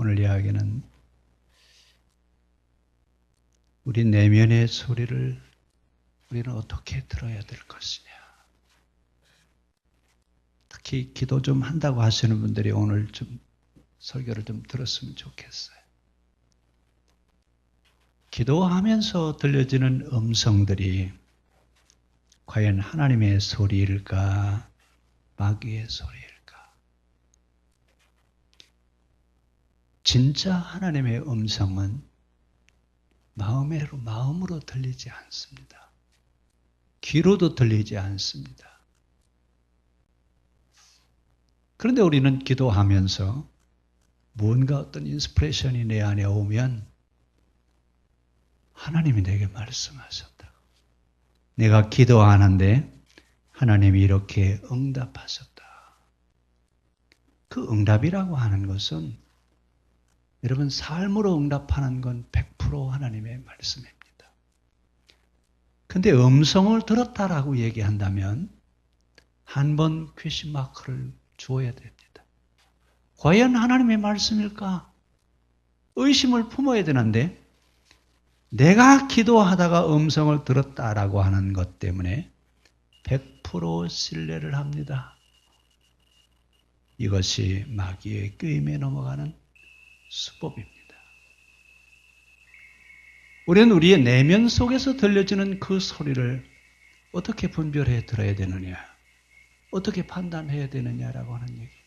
오늘 이야기는 우리 내면의 소리를 우리는 어떻게 들어야 될 것이냐. 특히 기도 좀 한다고 하시는 분들이 오늘 좀 설교를 좀 들었으면 좋겠어요. 기도하면서 들려지는 음성들이 과연 하나님의 소리일까, 마귀의 소리일까? 진짜 하나님의 음성은 마음으로 들리지 않습니다. 귀로도 들리지 않습니다. 그런데 우리는 기도하면서 뭔가 어떤 인스피레이션이 내 안에 오면 하나님이 내게 말씀하셨다. 내가 기도하는데 하나님이 이렇게 응답하셨다. 그 응답이라고 하는 것은 여러분 삶으로 응답하는 건 100% 하나님의 말씀입니다. 근데 음성을 들었다라고 얘기한다면 한 번 퀘스천 마크를 주어야 됩니다. 과연 하나님의 말씀일까? 의심을 품어야 되는데 내가 기도하다가 음성을 들었다라고 하는 것 때문에 100% 신뢰를 합니다. 이것이 마귀의 꾀임에 넘어가는 수법입니다. 우리는 우리의 내면 속에서 들려지는 그 소리를 어떻게 분별해 들어야 되느냐, 어떻게 판단해야 되느냐라고 하는 얘기입니다.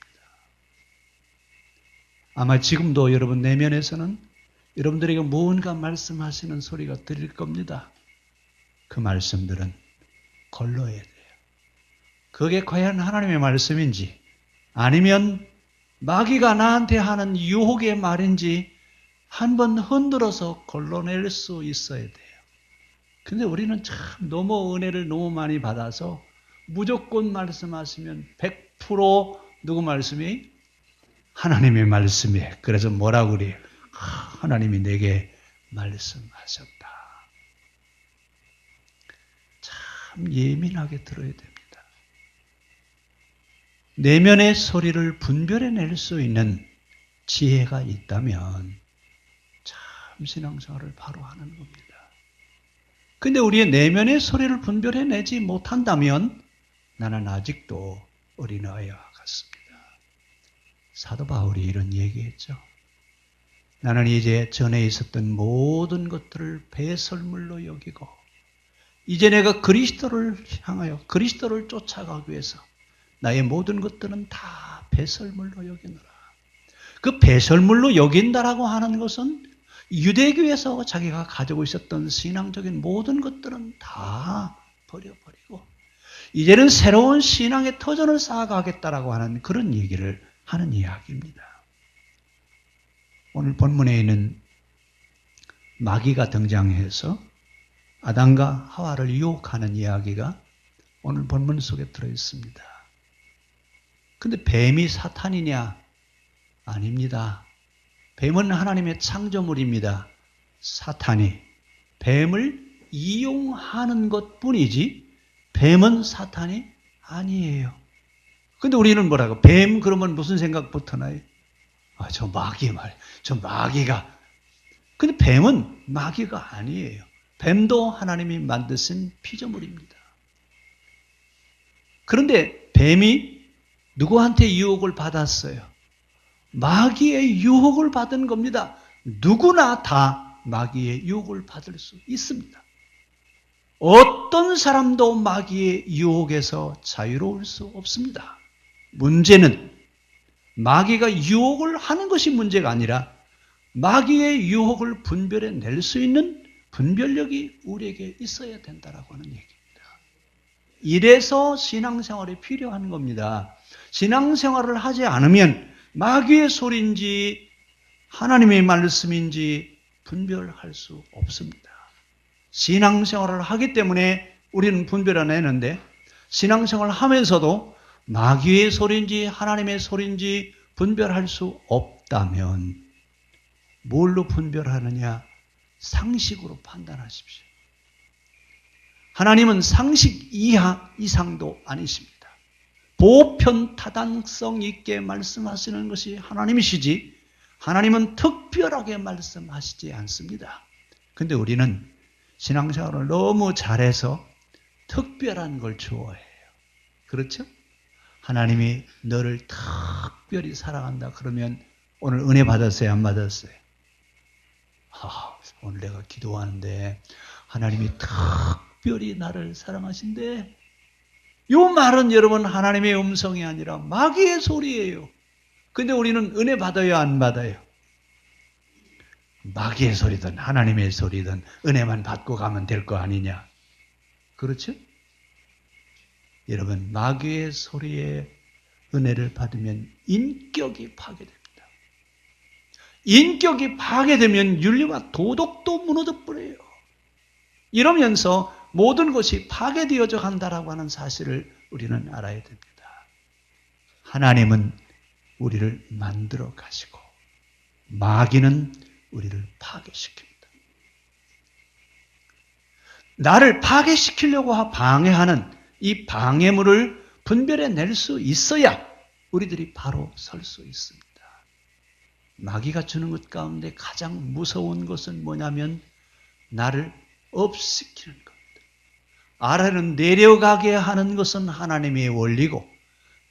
아마 지금도 여러분 내면에서는 여러분들에게 무언가 말씀하시는 소리가 들릴 겁니다. 그 말씀들은 걸러야 돼요. 그게 과연 하나님의 말씀인지 아니면 마귀가 나한테 하는 유혹의 말인지 한번 흔들어서 걸러낼 수 있어야 돼요. 근데 우리는 참 너무 은혜를 너무 많이 받아서 무조건 말씀하시면 100% 누구 말씀이? 하나님의 말씀이에요. 그래서 뭐라고 그래요? 하나님이 내게 말씀하셨다. 참 예민하게 들어야 됩니다. 내면의 소리를 분별해낼 수 있는 지혜가 있다면 참 신앙생활을 바로 하는 겁니다. 근데 우리의 내면의 소리를 분별해내지 못한다면 나는 아직도 어린아이와 같습니다. 사도 바울이 이런 얘기했죠. 나는 이제 전에 있었던 모든 것들을 배설물로 여기고 이제 내가 그리스도를 향하여 그리스도를 쫓아가기 위해서 나의 모든 것들은 다 배설물로 여기노라. 그 배설물로 여긴다라고 하는 것은 유대교에서 자기가 가지고 있었던 신앙적인 모든 것들은 다 버려버리고 이제는 새로운 신앙의 터전을 쌓아가겠다라고 하는 그런 얘기를 하는 이야기입니다. 오늘 본문에 있는 마귀가 등장해서 아담과 하와를 유혹하는 이야기가 오늘 본문 속에 들어있습니다. 근데 뱀이 사탄이냐? 아닙니다. 뱀은 하나님의 창조물입니다. 사탄이 뱀을 이용하는 것뿐이지 뱀은 사탄이 아니에요. 근데 우리는 뭐라고? 뱀 그러면 무슨 생각부터 나요? 저 마귀 말이에요. 저 마귀가. 근데 뱀은 마귀가 아니에요. 뱀도 하나님이 만드신 피조물입니다. 그런데 뱀이 누구한테 유혹을 받았어요? 마귀의 유혹을 받은 겁니다. 누구나 다 마귀의 유혹을 받을 수 있습니다. 어떤 사람도 마귀의 유혹에서 자유로울 수 없습니다. 문제는 마귀가 유혹을 하는 것이 문제가 아니라 마귀의 유혹을 분별해낼 수 있는 분별력이 우리에게 있어야 된다라고 하는 얘기입니다. 이래서 신앙생활이 필요한 겁니다. 신앙생활을 하지 않으면 마귀의 소리인지 하나님의 말씀인지 분별할 수 없습니다. 신앙생활을 하기 때문에 우리는 분별해내는데 신앙생활을 하면서도 마귀의 소리인지 하나님의 소리인지 분별할 수 없다면 뭘로 분별하느냐? 상식으로 판단하십시오. 하나님은 상식 이하 이상도 아니십니다. 보편 타당성 있게 말씀하시는 것이 하나님이시지 하나님은 특별하게 말씀하시지 않습니다. 근데 우리는 신앙생활을 너무 잘해서 특별한 걸 좋아해요. 그렇죠? 하나님이 너를 특별히 사랑한다 그러면 오늘 은혜 받았어요? 안 받았어요? 오늘 내가 기도하는데 하나님이 특별히 나를 사랑하신대. 이 말은 여러분 하나님의 음성이 아니라 마귀의 소리예요. 근데 우리는 은혜 받아요? 안 받아요? 마귀의 소리든 하나님의 소리든 은혜만 받고 가면 될 거 아니냐. 그렇죠? 여러분 마귀의 소리에 은혜를 받으면 인격이 파괴됩니다. 인격이 파괴되면 윤리와 도덕도 무너져 버려요. 이러면서 모든 것이 파괴되어져 간다라고 하는 사실을 우리는 알아야 됩니다. 하나님은 우리를 만들어 가시고 마귀는 우리를 파괴시킵니다. 나를 파괴시키려고 방해하는 이 방해물을 분별해낼 수 있어야 우리들이 바로 설 수 있습니다. 마귀가 주는 것 가운데 가장 무서운 것은 뭐냐면 나를 업시키는 겁니다. 아래는 내려가게 하는 것은 하나님의 원리고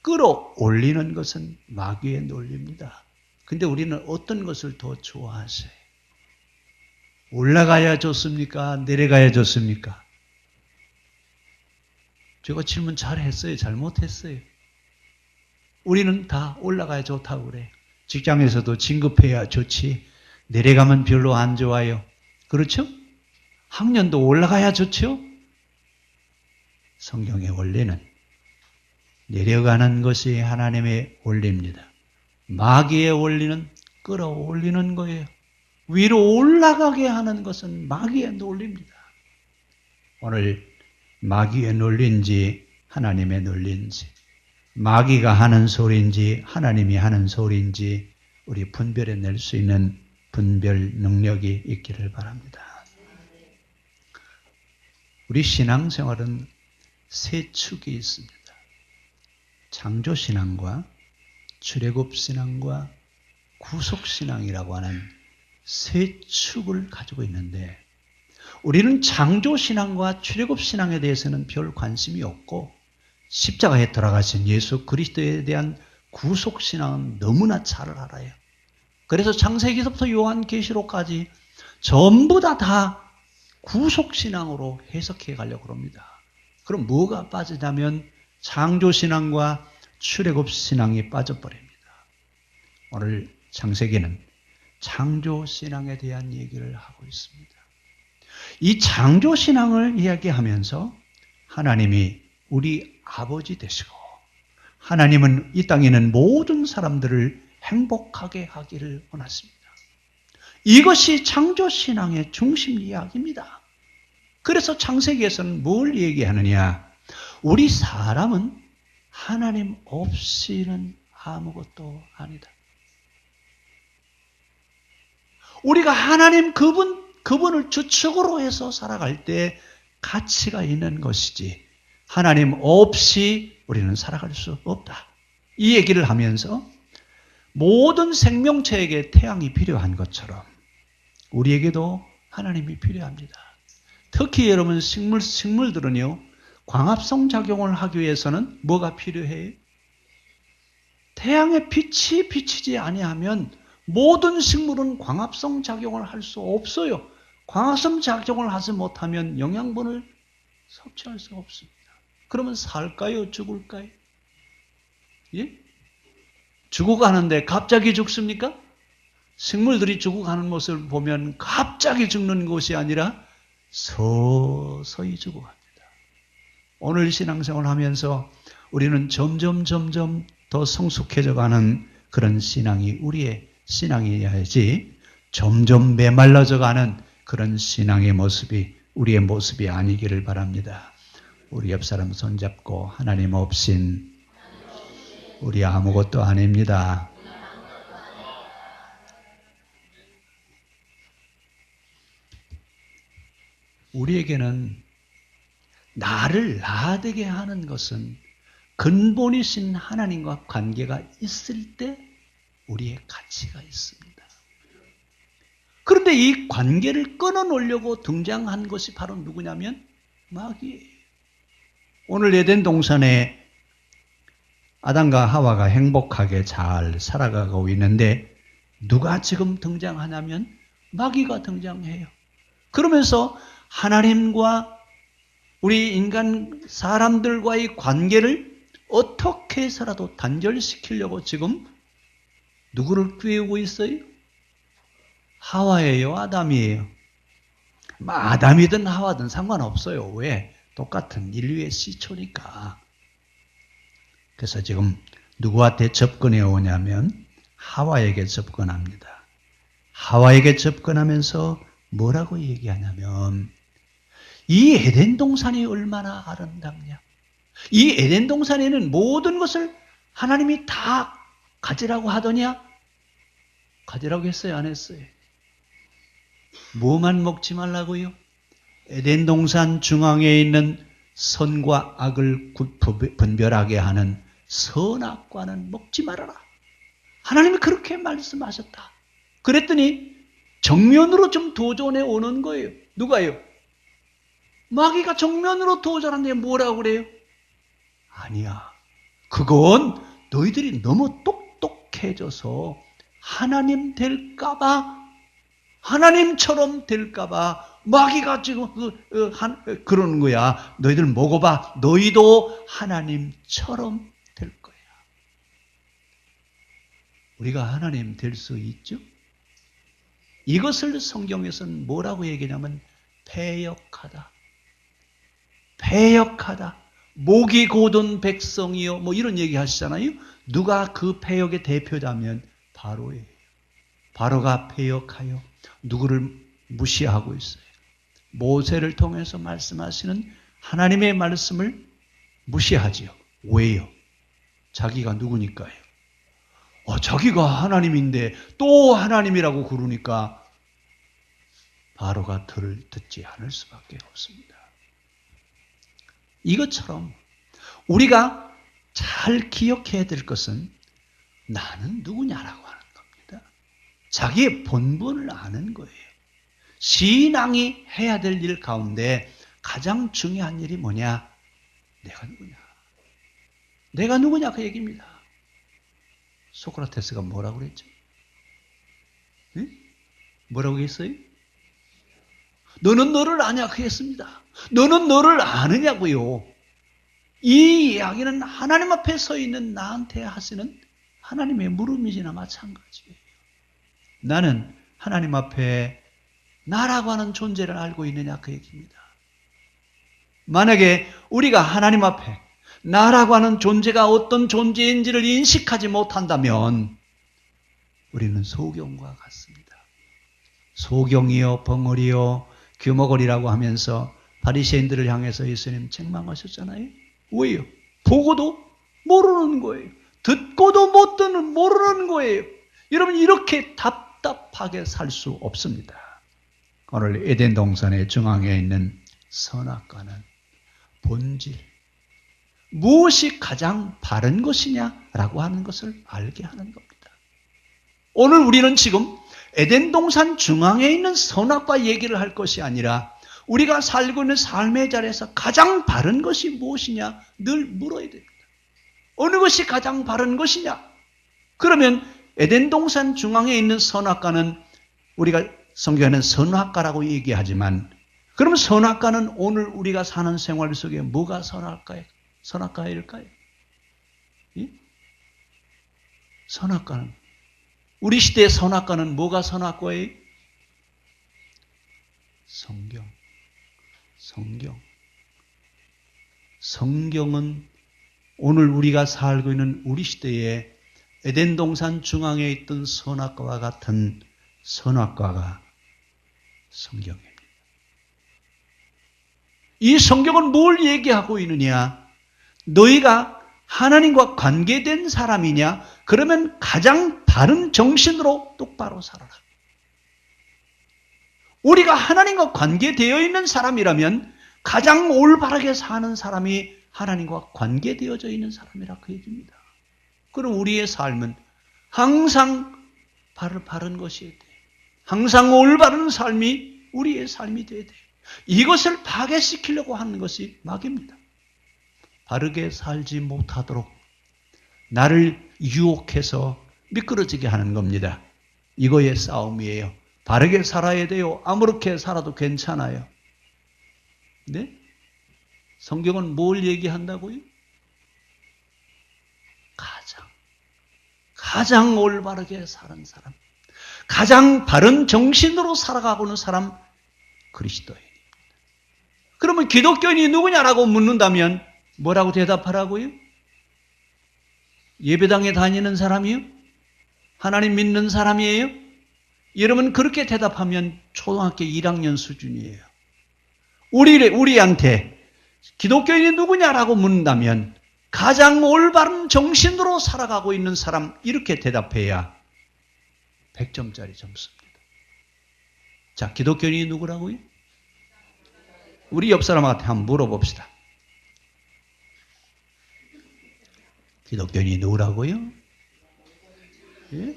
끌어올리는 것은 마귀의 논리입니다. 근데 우리는 어떤 것을 더 좋아하세요? 올라가야 좋습니까? 내려가야 좋습니까? 제가 질문 잘했어요? 잘못했어요? 우리는 다 올라가야 좋다고 그래요. 직장에서도 진급해야 좋지. 내려가면 별로 안 좋아요. 그렇죠? 학년도 올라가야 좋죠? 성경의 원리는 내려가는 것이 하나님의 원리입니다. 마귀의 원리는 끌어올리는 거예요. 위로 올라가게 하는 것은 마귀의 논리입니다. 오늘 마귀의 논리인지 하나님의 논리인지 마귀가 하는 소리인지 하나님이 하는 소리인지 우리 분별해낼 수 있는 분별 능력이 있기를 바랍니다. 우리 신앙생활은 세 축이 있습니다. 창조신앙과 출애굽신앙과 구속신앙이라고 하는 세 축을 가지고 있는데 우리는 창조신앙과 출애굽신앙에 대해서는 별 관심이 없고 십자가에 돌아가신 예수 그리스도에 대한 구속신앙은 너무나 잘 알아요. 그래서 창세기서부터 요한계시록까지 전부 다 구속신앙으로 해석해 가려고 합니다. 그럼 뭐가 빠지냐면 창조신앙과 출애굽신앙이 빠져버립니다. 오늘 창세기는 창조신앙에 대한 얘기를 하고 있습니다. 이 창조신앙을 이야기하면서 하나님이 우리 아버지 되시고 하나님은 이 땅에 있는 모든 사람들을 행복하게 하기를 원하십니다. 이것이 창조신앙의 중심 이야기입니다. 그래서 창세기에서는 뭘 얘기하느냐? 우리 사람은 하나님 없이는 아무것도 아니다. 우리가 하나님 그분을 주축으로 해서 살아갈 때 가치가 있는 것이지 하나님 없이 우리는 살아갈 수 없다. 이 얘기를 하면서 모든 생명체에게 태양이 필요한 것처럼 우리에게도 하나님이 필요합니다. 특히 여러분 식물들은요. 광합성 작용을 하기 위해서는 뭐가 필요해요? 태양의 빛이 비치지 아니하면 모든 식물은 광합성 작용을 할 수 없어요. 광합성 작용을 하지 못하면 영양분을 섭취할 수 없습니다. 그러면 살까요? 죽을까요? 예? 죽어가는데 갑자기 죽습니까? 식물들이 죽어가는 모습을 보면 갑자기 죽는 것이 아니라 서서히 죽어갑니다. 오늘 신앙생활을 하면서 우리는 점점 더 성숙해져가는 그런 신앙이 우리의 신앙이어야지 점점 메말라져가는 그런 신앙의 모습이 우리의 모습이 아니기를 바랍니다. 우리 옆 사람 손잡고 하나님 없인 우리 아무것도 아닙니다. 우리에게는 나를 나되게 하는 것은 근본이신 하나님과 관계가 있을 때 우리의 가치가 있습니다. 그런데 이 관계를 끊어놓으려고 등장한 것이 바로 누구냐면 마귀예요. 오늘 에덴 동산에 아담과 하와가 행복하게 잘 살아가고 있는데 누가 지금 등장하냐면 마귀가 등장해요. 그러면서 하나님과 우리 인간 사람들과의 관계를 어떻게 해서라도 단절시키려고 지금 누구를 꾀우고 있어요? 하와예요, 아담이에요? 아담이든 하와든 상관없어요. 왜? 똑같은 인류의 시초니까. 그래서 지금 누구한테 접근해 오냐면 하와에게 접근합니다. 하와에게 접근하면서 뭐라고 얘기하냐면 이 에덴 동산이 얼마나 아름답냐. 이 에덴 동산에는 모든 것을 하나님이 다 가지라고 하더냐? 가지라고 했어요, 안 했어요? 뭐만 먹지 말라고요? 에덴 동산 중앙에 있는 선과 악을 분별하게 하는 선악과는 먹지 말아라. 하나님이 그렇게 말씀하셨다. 그랬더니 정면으로 좀 도전해 오는 거예요. 누가요? 마귀가 정면으로 도전하는데 뭐라고 그래요? 아니야. 그건 너희들이 너무 똑똑해져서 하나님 될까봐, 하나님처럼 될까봐 마귀가 지금 그러는 거야. 너희들 먹어봐. 너희도 하나님처럼 될 거야. 우리가 하나님 될 수 있죠? 이것을 성경에서는 뭐라고 얘기하냐면 패역하다. 패역하다. 목이 고든 백성이요. 뭐 이런 얘기 하시잖아요. 누가 그 패역의 대표자면 바로예요. 바로가 패역하여 누구를 무시하고 있어요. 모세를 통해서 말씀하시는 하나님의 말씀을 무시하지요. 왜요? 자기가 누구니까요. 자기가 하나님인데 또 하나님이라고 그러니까 바로가 들을 듣지 않을 수밖에 없습니다. 이것처럼 우리가 잘 기억해야 될 것은 나는 누구냐라고 하는 겁니다. 자기의 본분을 아는 거예요. 신앙이 해야 될 일 가운데 가장 중요한 일이 뭐냐? 내가 누구냐? 내가 누구냐 그 얘기입니다. 소크라테스가 뭐라고 그랬죠? 네? 뭐라고 했어요? 너는 너를 아냐 그 했습니다. 너는 너를 아느냐고요. 이 이야기는 하나님 앞에 서 있는 나한테 하시는 하나님의 물음이지나 마찬가지예요. 나는 하나님 앞에 나라고 하는 존재를 알고 있느냐 그 얘기입니다. 만약에 우리가 하나님 앞에 나라고 하는 존재가 어떤 존재인지를 인식하지 못한다면 우리는 소경과 같습니다. 소경이요 벙어리요 규먹거리라고 하면서 바리새인들을 향해서 예수님 책망하셨잖아요. 왜요? 보고도 모르는 거예요. 듣고도 못 듣는 모르는 거예요. 여러분 이렇게 답답하게 살 수 없습니다. 오늘 에덴 동산의 중앙에 있는 선악과는 본질, 무엇이 가장 바른 것이냐라고 하는 것을 알게 하는 겁니다. 오늘 우리는 지금 에덴 동산 중앙에 있는 선악과 얘기를 할 것이 아니라 우리가 살고 있는 삶의 자리에서 가장 바른 것이 무엇이냐 늘 물어야 됩니다. 어느 것이 가장 바른 것이냐? 그러면 에덴 동산 중앙에 있는 선악과는 우리가 성경에는 선악과라고 얘기하지만 그럼 선악과는 오늘 우리가 사는 생활 속에 뭐가 선악과일까요? 예? 선악과는 우리 시대의 선악과는 뭐가 선악과예요? 성경은 오늘 우리가 살고 있는 우리 시대에 에덴 동산 중앙에 있던 선악과와 같은 선악과가 성경입니다. 이 성경은 뭘 얘기하고 있느냐? 너희가 하나님과 관계된 사람이냐? 그러면 가장 바른 정신으로 똑바로 살아라. 우리가 하나님과 관계되어 있는 사람이라면 가장 올바르게 사는 사람이 하나님과 관계되어져 있는 사람이라 그 얘기입니다. 그럼 우리의 삶은 항상 바른 것이어야 돼. 항상 올바른 삶이 우리의 삶이 되어야 돼. 이것을 파괴시키려고 하는 것이 마귀입니다. 바르게 살지 못하도록 나를 유혹해서 미끄러지게 하는 겁니다. 이거의 싸움이에요. 바르게 살아야 돼요. 아무렇게 살아도 괜찮아요. 네? 성경은 뭘 얘기한다고요? 가장 올바르게 사는 사람, 가장 바른 정신으로 살아가고 있는 사람, 그리스도인입니다. 그러면 기독교인이 누구냐라고 묻는다면 뭐라고 대답하라고요? 예배당에 다니는 사람이요? 하나님 믿는 사람이에요? 여러분 그렇게 대답하면 초등학교 1학년 수준이에요. 우리한테 기독교인이 누구냐라고 묻는다면 가장 올바른 정신으로 살아가고 있는 사람, 이렇게 대답해야 100점짜리 점수입니다. 자, 기독교인이 누구라고요? 우리 옆 사람한테 한번 물어봅시다. 기독교인이 누구라고요? 예?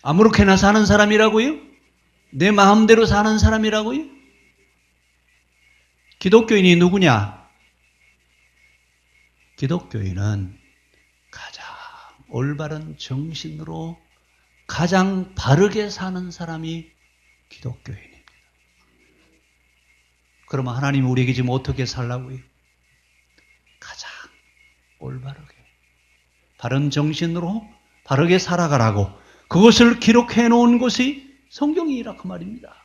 아무렇게나 사는 사람이라고요? 내 마음대로 사는 사람이라고요? 기독교인이 누구냐? 기독교인은 가장 올바른 정신으로 가장 바르게 사는 사람이 기독교인입니다. 그러면 하나님 우리에게 지금 어떻게 살라고요? 가장 올바르게 바른 정신으로 바르게 살아가라고 그것을 기록해 놓은 것이 성경이라 그 말입니다.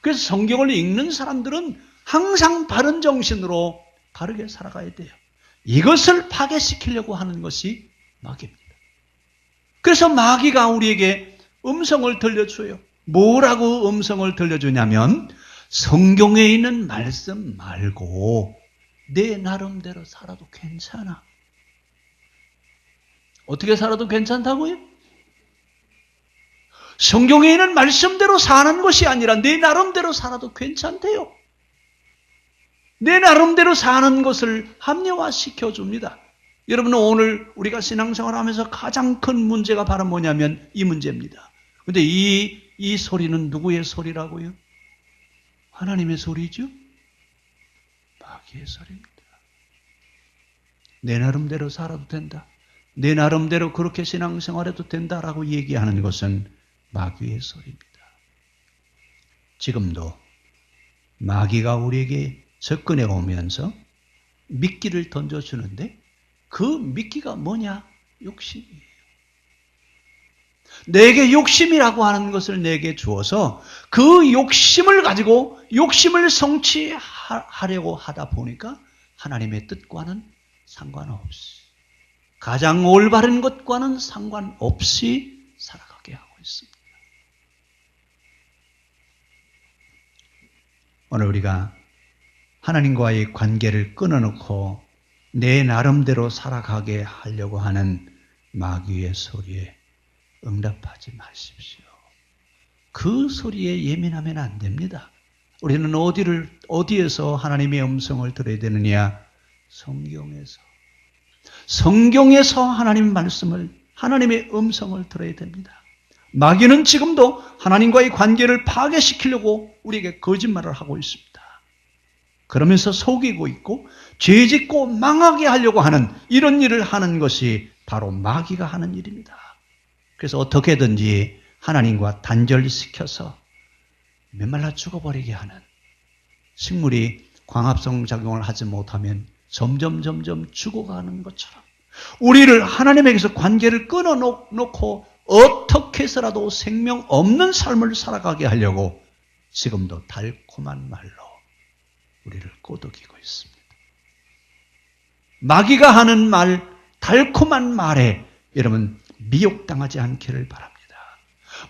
그래서 성경을 읽는 사람들은 항상 바른 정신으로 바르게 살아가야 돼요. 이것을 파괴시키려고 하는 것이 마귀입니다. 그래서 마귀가 우리에게 음성을 들려줘요. 뭐라고 음성을 들려주냐면 성경에 있는 말씀 말고 내 나름대로 살아도 괜찮아. 어떻게 살아도 괜찮다고요? 성경에 있는 말씀대로 사는 것이 아니라 내 나름대로 살아도 괜찮대요. 내 나름대로 사는 것을 합리화시켜 줍니다. 여러분 오늘 우리가 신앙생활하면서 가장 큰 문제가 바로 뭐냐면 이 문제입니다. 그런데 이 소리는 누구의 소리라고요? 하나님의 소리죠? 마귀의 소리입니다. 내 나름대로 살아도 된다. 내 나름대로 그렇게 신앙생활해도 된다라고 얘기하는 것은 마귀의 소리입니다. 지금도 마귀가 우리에게 접근해 오면서 미끼를 던져주는데 그 미끼가 뭐냐? 욕심이에요. 내게 욕심이라고 하는 것을 내게 주어서 그 욕심을 가지고 욕심을 성취하려고 하다 보니까 하나님의 뜻과는 상관없이 가장 올바른 것과는 상관없이 살아가게 하고 있습니다. 오늘 우리가 하나님과의 관계를 끊어놓고 내 나름대로 살아가게 하려고 하는 마귀의 소리에 응답하지 마십시오. 그 소리에 예민하면 안 됩니다. 우리는 어디에서 하나님의 음성을 들어야 되느냐? 성경에서. 성경에서 하나님 말씀을, 하나님의 음성을 들어야 됩니다. 마귀는 지금도 하나님과의 관계를 파괴시키려고 우리에게 거짓말을 하고 있습니다. 그러면서 속이고 있고 죄짓고 망하게 하려고 하는 이런 일을 하는 것이 바로 마귀가 하는 일입니다. 그래서 어떻게든지 하나님과 단절시켜서 메말라 죽어버리게 하는, 식물이 광합성 작용을 하지 못하면 점점 죽어가는 것처럼 우리를 하나님에게서 관계를 끊어놓고 어떻게 해서라도 생명 없는 삶을 살아가게 하려고 지금도 달콤한 말로 우리를 꼬드기고 있습니다. 마귀가 하는 말, 달콤한 말에 여러분 미혹당하지 않기를 바랍니다.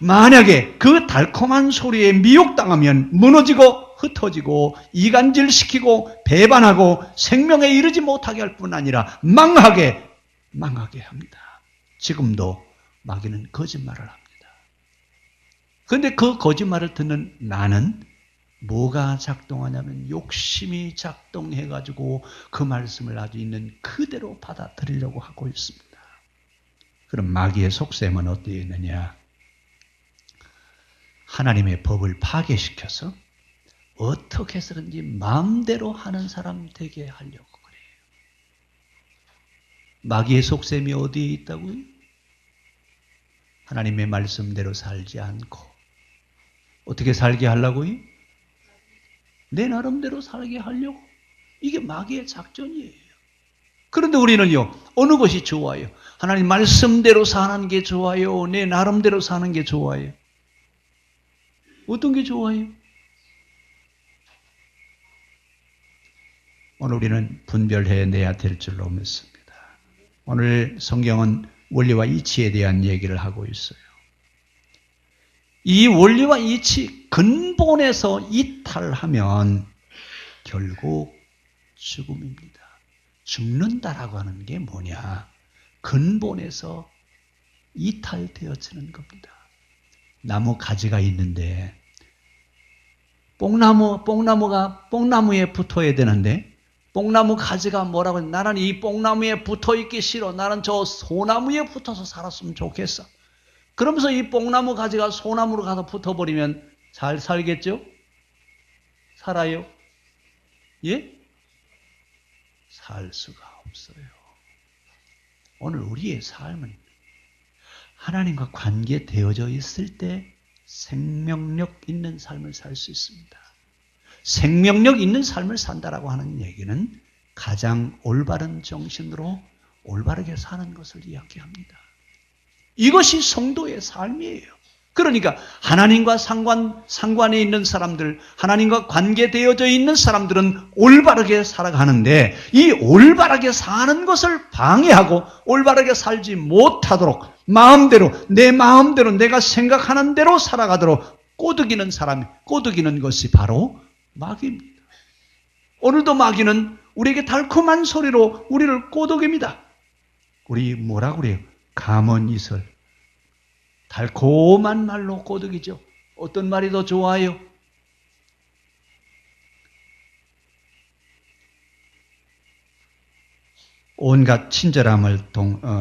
만약에 그 달콤한 소리에 미혹당하면 무너지고 흩어지고 이간질시키고 배반하고 생명에 이르지 못하게 할 뿐 아니라 망하게 합니다. 지금도 마귀는 거짓말을 합니다. 그런데 그 거짓말을 듣는 나는 뭐가 작동하냐면 욕심이 작동해가지고 그 말씀을 아주 있는 그대로 받아들이려고 하고 있습니다. 그럼 마귀의 속셈은 어디에 있느냐? 하나님의 법을 파괴시켜서 어떻게 해서든지 마음대로 하는 사람 되게 하려고 그래요. 마귀의 속셈이 어디에 있다고요? 하나님의 말씀대로 살지 않고 어떻게 살게 하려고요? 내 나름대로 살게 하려고. 이게 마귀의 작전이에요. 그런데 우리는요, 어느 것이 좋아요? 하나님 말씀대로 사는 게 좋아요? 내 나름대로 사는 게 좋아요? 어떤 게 좋아요? 오늘 우리는 분별해내야 될 줄로 믿습니다. 오늘 성경은 원리와 이치에 대한 얘기를 하고 있어요. 이 원리와 이치 근본에서 이탈하면 결국 죽음입니다. 죽는다라고 하는 게 뭐냐? 근본에서 이탈되어지는 겁니다. 나무 가지가 있는데 뽕나무에 붙어야 되는데 뽕나무 가지가 뭐라고 해요? 나는 이 뽕나무에 붙어 있기 싫어. 나는 저 소나무에 붙어서 살았으면 좋겠어. 그러면서 이 뽕나무 가지가 소나무로 가서 붙어버리면 잘 살겠죠? 살아요? 예? 살 수가 없어요. 오늘 우리의 삶은 하나님과 관계되어져 있을 때 생명력 있는 삶을 살 수 있습니다. 생명력 있는 삶을 산다라고 하는 얘기는 가장 올바른 정신으로 올바르게 사는 것을 이야기합니다. 이것이 성도의 삶이에요. 그러니까 하나님과 상관에 있는 사람들, 하나님과 관계되어져 있는 사람들은 올바르게 살아가는데 이 올바르게 사는 것을 방해하고 올바르게 살지 못하도록 내 마음대로 내가 생각하는 대로 살아가도록 꼬드기는 것이 바로 마귀입니다. 오늘도 마귀는 우리에게 달콤한 소리로 우리를 꼬드깁니다. 우리 뭐라고 그래요? 감언이설. 달콤한 말로 꼬드기죠. 어떤 말이 더 좋아요? 온갖 친절함을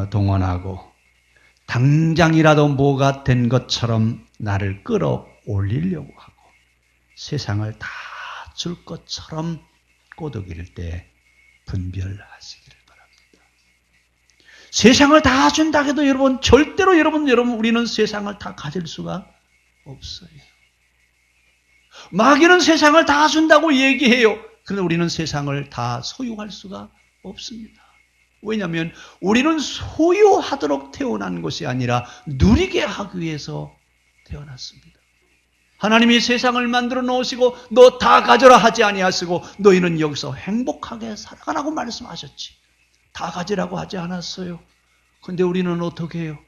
동원하고 당장이라도 뭐가 된 것처럼 나를 끌어올리려고 하고 세상을 다 줄 것처럼 꼬드길 때 분별하시기를 바랍니다. 세상을 다 준다 해도 여러분 절대로 우리는 세상을 다 가질 수가 없어요. 마귀는 세상을 다 준다고 얘기해요. 그런데 우리는 세상을 다 소유할 수가 없습니다. 왜냐하면 우리는 소유하도록 태어난 것이 아니라 누리게 하기 위해서 태어났습니다. 하나님이 세상을 만들어 놓으시고 너 다 가져라 하지 아니하시고 너희는 여기서 행복하게 살아가라고 말씀하셨지. 다 가지라고 하지 않았어요. 근데 우리는 어떻게 해요?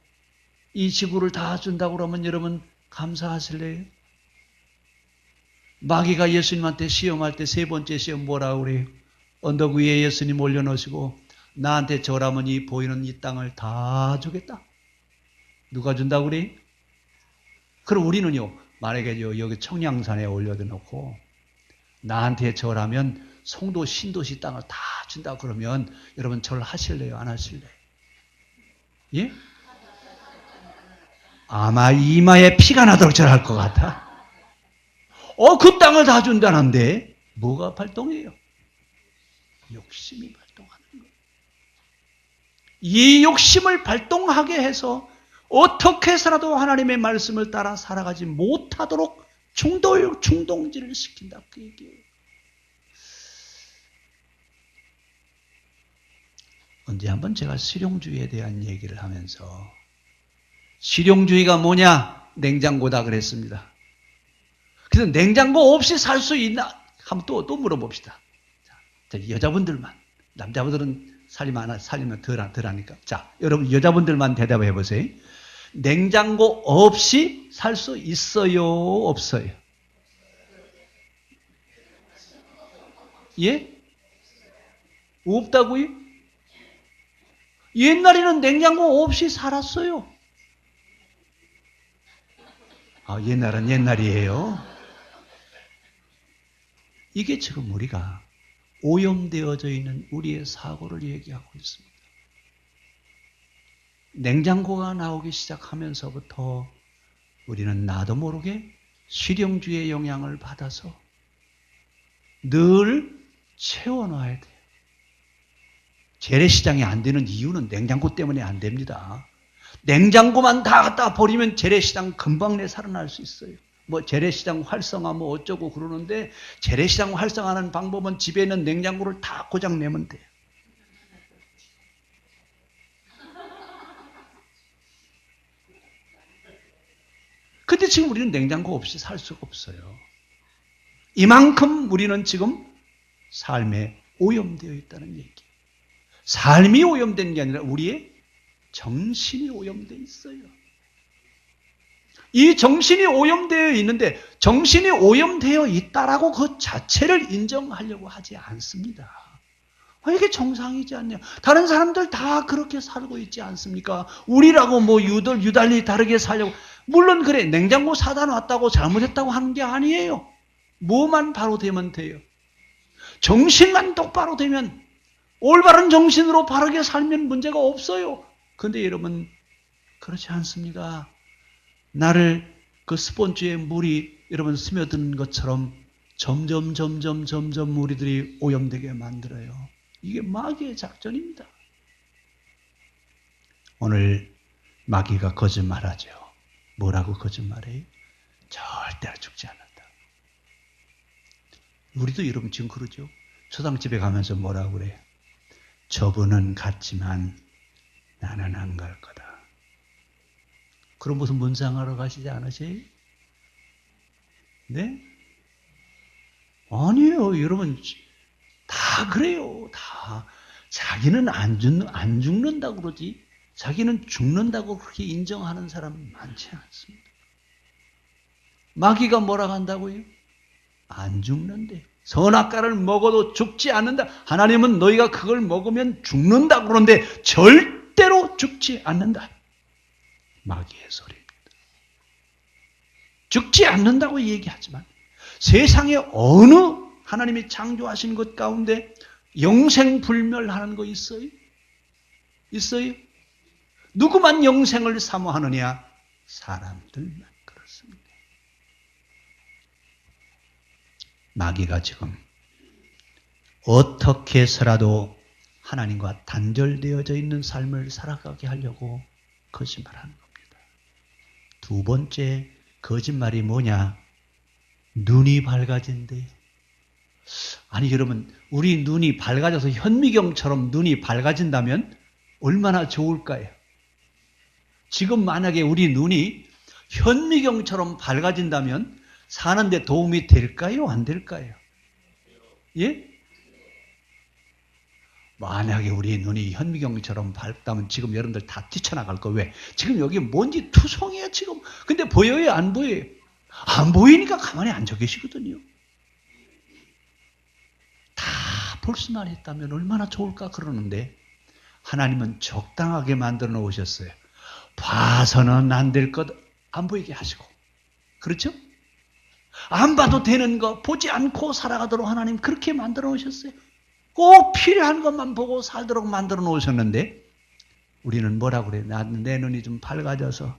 이 지구를 다 준다고 그러면 여러분 감사하실래요? 마귀가 예수님한테 시험할 때 세 번째 시험 뭐라고 그래요? 언덕 위에 예수님 올려놓으시고 나한테 절하면 이 보이는 이 땅을 다 주겠다. 누가 준다고 그래요? 그럼 우리는요, 만약에 여기 청량산에 올려놓고 나한테 절하면 송도 신도시 땅을 다 준다 그러면 여러분 절 하실래요? 안 하실래요? 예? 아마 이마에 피가 나도록 절할 것 같아. 그 땅을 다 준다는데 뭐가 발동해요? 욕심이 발동하는 거예요. 이 욕심을 발동하게 해서 어떻게 해서라도 하나님의 말씀을 따라 살아가지 못하도록 중동질을 시킨다 그 얘기예요. 언제 한번 제가 실용주의에 대한 얘기를 하면서 실용주의가 뭐냐? 냉장고다 그랬습니다. 그래서 냉장고 없이 살 수 있나? 한번 또 물어봅시다. 자, 여자분들만. 남자분들은 살리면 덜 하니까. 자, 여러분 여자분들만 대답해 보세요. 냉장고 없이 살 수 있어요? 없어요? 예? 없다고요? 옛날에는 냉장고 없이 살았어요. 옛날은 옛날이에요. 이게 지금 우리가 오염되어져 있는 우리의 사고를 얘기하고 있습니다. 냉장고가 나오기 시작하면서부터 우리는 나도 모르게 실용주의 영향을 받아서 늘 채워놔야 돼요. 재래시장이 안 되는 이유는 냉장고 때문에 안 됩니다. 냉장고만 다 갖다 버리면 재래시장 금방 내 살아날 수 있어요. 뭐 재래시장 활성화 뭐 어쩌고 그러는데 재래시장 활성화하는 방법은 집에 있는 냉장고를 다 고장내면 돼요. 근데 지금 우리는 냉장고 없이 살 수가 없어요. 이만큼 우리는 지금 삶에 오염되어 있다는 얘기예요. 삶이 오염된 게 아니라 우리의 정신이 오염되어 있어요. 이 정신이 오염되어 있는데 정신이 오염되어 있다라고 그 자체를 인정하려고 하지 않습니다. 이게 정상이지 않냐. 다른 사람들 다 그렇게 살고 있지 않습니까? 우리라고 뭐 유달리 다르게 살려고. 물론 그래, 냉장고 사다 놨다고 잘못했다고 하는 게 아니에요. 뭐만 바로 되면 돼요. 정신만 똑바로 되면, 올바른 정신으로 바르게 살면 문제가 없어요. 근데 여러분, 그렇지 않습니다. 나를 그 스폰지에 물이 여러분 스며드는 것처럼 점점 우리들이 오염되게 만들어요. 이게 마귀의 작전입니다. 오늘 마귀가 거짓말하죠. 뭐라고 거짓말해요? 절대로 죽지 않는다. 우리도 여러분 지금 그러죠. 초상집에 가면서 뭐라고 그래요? 저분은 갔지만 나는 안 갈 거다. 그럼 무슨 문상하러 가시지 않으세요? 네? 아니에요. 여러분 다 그래요. 다. 자기는 안 죽는다고 그러지 자기는 죽는다고 그렇게 인정하는 사람 많지 않습니다. 마귀가 뭐라고 한다고요? 안 죽는데. 선악과를 먹어도 죽지 않는다. 하나님은 너희가 그걸 먹으면 죽는다 그러는데 절대로 죽지 않는다. 마귀의 소리입니다. 죽지 않는다고 얘기하지만 세상에 어느 하나님이 창조하신 것 가운데 영생불멸하는 거 있어요? 있어요? 누구만 영생을 사모하느냐? 사람들만 그렇습니다. 마귀가 지금 어떻게 해서라도 하나님과 단절되어져 있는 삶을 살아가게 하려고 거짓말하는 겁니다. 두 번째 거짓말이 뭐냐? 눈이 밝아진대. 아니 여러분, 우리 눈이 밝아져서 현미경처럼 눈이 밝아진다면 얼마나 좋을까요? 지금 만약에 우리 눈이 현미경처럼 밝아진다면 사는데 도움이 될까요? 안 될까요? 예? 만약에 우리 눈이 현미경처럼 밝다면 지금 여러분들 다 뛰쳐나갈 거. 왜? 지금 여기 뭔지 투성이에요 지금. 근데 보여요? 안 보여요? 안 보이니까 가만히 앉아 계시거든요. 다 볼 수만 있다면 얼마나 좋을까 그러는데 하나님은 적당하게 만들어 놓으셨어요. 봐서는 안 될 것 안 보이게 하시고. 그렇죠? 안 봐도 되는 거 보지 않고 살아가도록 하나님 그렇게 만들어 놓으셨어요. 꼭 필요한 것만 보고 살도록 만들어 놓으셨는데 우리는 뭐라고 그래요? 내 눈이 좀 밝아져서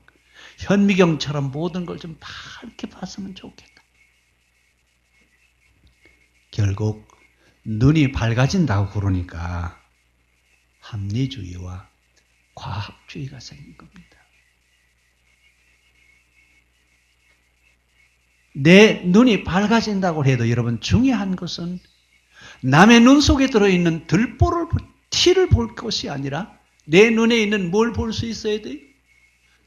현미경처럼 모든 걸 좀 밝게 봤으면 좋겠다. 결국 눈이 밝아진다고 그러니까 합리주의와 과학주의가 생긴 겁니다. 내 눈이 밝아진다고 해도 여러분 중요한 것은 남의 눈 속에 들어있는 티를 볼 것이 아니라 내 눈에 있는 뭘 볼 수 있어야 돼요?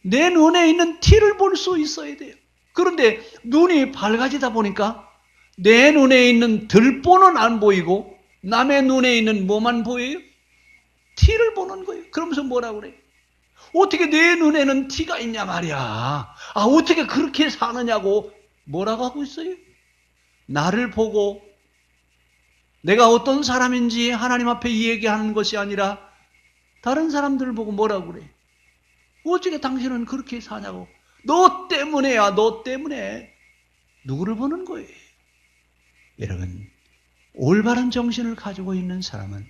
내 눈에 있는 티를 볼 수 있어야 돼요. 그런데 눈이 밝아지다 보니까 내 눈에 있는 들보는 안 보이고 남의 눈에 있는 뭐만 보여요? 티를 보는 거예요. 그러면서 뭐라고 그래요? 어떻게 내 눈에는 티가 있냐 말이야. 어떻게 그렇게 사느냐고 뭐라고 하고 있어요? 나를 보고 내가 어떤 사람인지 하나님 앞에 얘기하는 것이 아니라 다른 사람들을 보고 뭐라고 그래? 어떻게 당신은 그렇게 사냐고. 너 때문에야, 너 때문에. 누구를 보는 거예요? 여러분, 올바른 정신을 가지고 있는 사람은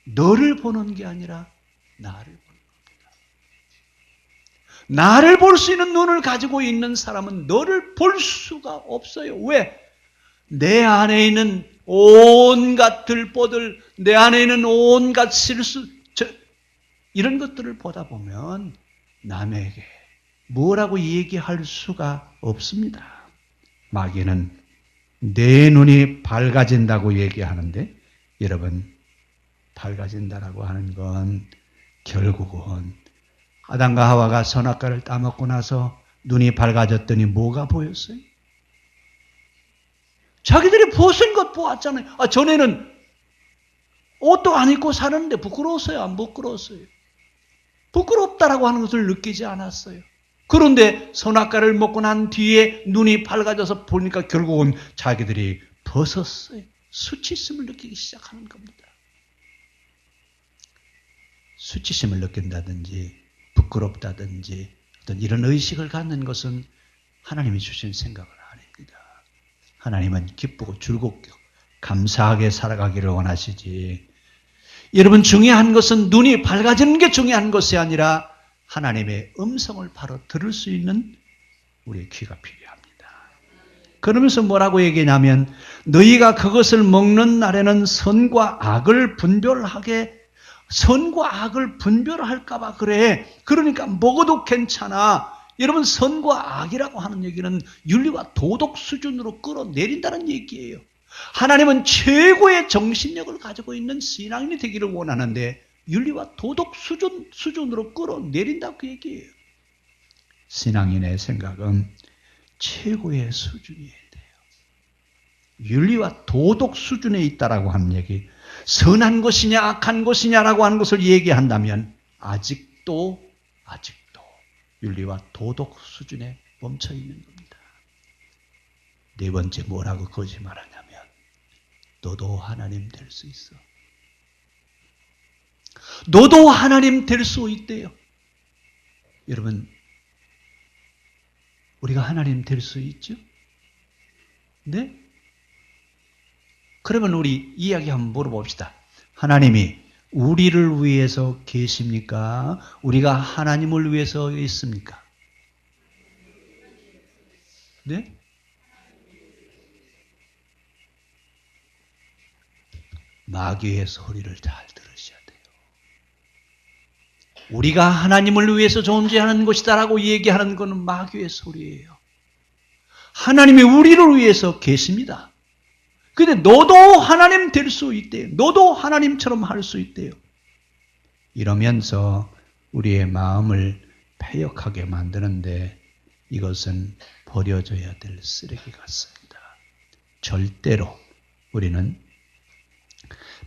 너를 보는 게 아니라 나를 보는 겁니다. 나를 볼 수 있는 눈을 가지고 있는 사람은 너를 볼 수가 없어요. 왜? 내 안에 있는 온갖 들보들, 내 안에 있는 온갖 실수, 이런 것들을 보다 보면 남에게 뭐라고 얘기할 수가 없습니다. 마귀는 내 눈이 밝아진다고 얘기하는데, 여러분, 밝아진다라고 하는 건 결국은 아담과 하와가 선악과를 따먹고 나서 눈이 밝아졌더니 뭐가 보였어요? 자기들이 벗은 것 보았잖아요. 전에는 옷도 안 입고 사는데 부끄러웠어요? 안 부끄러웠어요? 부끄럽다라고 하는 것을 느끼지 않았어요. 그런데 선악과를 먹고 난 뒤에 눈이 밝아져서 보니까 결국은 자기들이 벗었어요. 수치심을 느끼기 시작하는 겁니다. 수치심을 느낀다든지 부끄럽다든지 어떤 이런 의식을 갖는 것은 하나님이 주신 생각은 아닙니다. 하나님은 기쁘고 즐겁고 감사하게 살아가기를 원하시지. 여러분, 중요한 것은 눈이 밝아지는 게 중요한 것이 아니라 하나님의 음성을 바로 들을 수 있는 우리의 귀가 필요합니다. 그러면서 뭐라고 얘기냐면, 너희가 그것을 먹는 날에는 선과 악을 분별할까 봐 그래. 그러니까 먹어도 괜찮아. 여러분, 선과 악이라고 하는 얘기는 윤리와 도덕 수준으로 끌어내린다는 얘기예요. 하나님은 최고의 정신력을 가지고 있는 신앙인이 되기를 원하는데 윤리와 도덕 수준으로 끌어내린다고 그 얘기예요. 신앙인의 생각은 최고의 수준이어야 돼요. 윤리와 도덕 수준에 있다라고 하는 얘기, 선한 것이냐 악한 것이냐라고 하는 것을 얘기한다면 아직도 윤리와 도덕 수준에 멈춰 있는 겁니다. 네 번째, 뭐라고 거짓말하냐면, 너도 하나님 될 수 있어. 너도 하나님 될 수 있대요. 여러분, 우리가 하나님 될 수 있죠? 네? 그러면 우리 이야기 한번 물어봅시다. 하나님이 우리를 위해서 계십니까? 우리가 하나님을 위해서 있습니까? 네? 마귀의 소리를 잘 들으셔야 돼요. 우리가 하나님을 위해서 존재하는 것이다라고 얘기하는 것은 마귀의 소리예요. 하나님이 우리를 위해서 계십니다. 근데 너도 하나님 될 수 있대요. 너도 하나님처럼 할 수 있대요. 이러면서 우리의 마음을 패역하게 만드는데 이것은 버려져야 될 쓰레기 같습니다. 절대로 우리는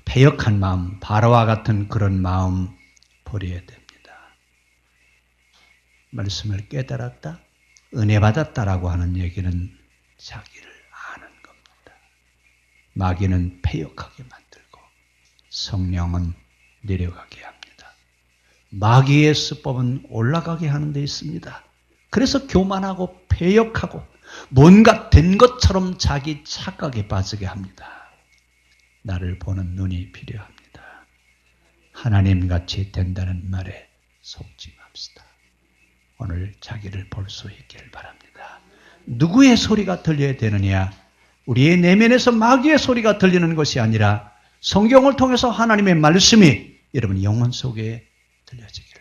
패역한 마음, 바로와 같은 그런 마음 버려야 됩니다. 말씀을 깨달았다, 은혜 받았다라고 하는 얘기는 자기를 아는 겁니다. 마귀는 패역하게 만들고 성령은 내려가게 합니다. 마귀의 수법은 올라가게 하는 데 있습니다. 그래서 교만하고 패역하고 뭔가 된 것처럼 자기 착각에 빠지게 합니다. 나를 보는 눈이 필요합니다. 하나님같이 된다는 말에 속지 맙시다. 오늘 자기를 볼 수 있기를 바랍니다. 누구의 소리가 들려야 되느냐? 우리의 내면에서 마귀의 소리가 들리는 것이 아니라 성경을 통해서 하나님의 말씀이 여러분 영혼 속에 들려지게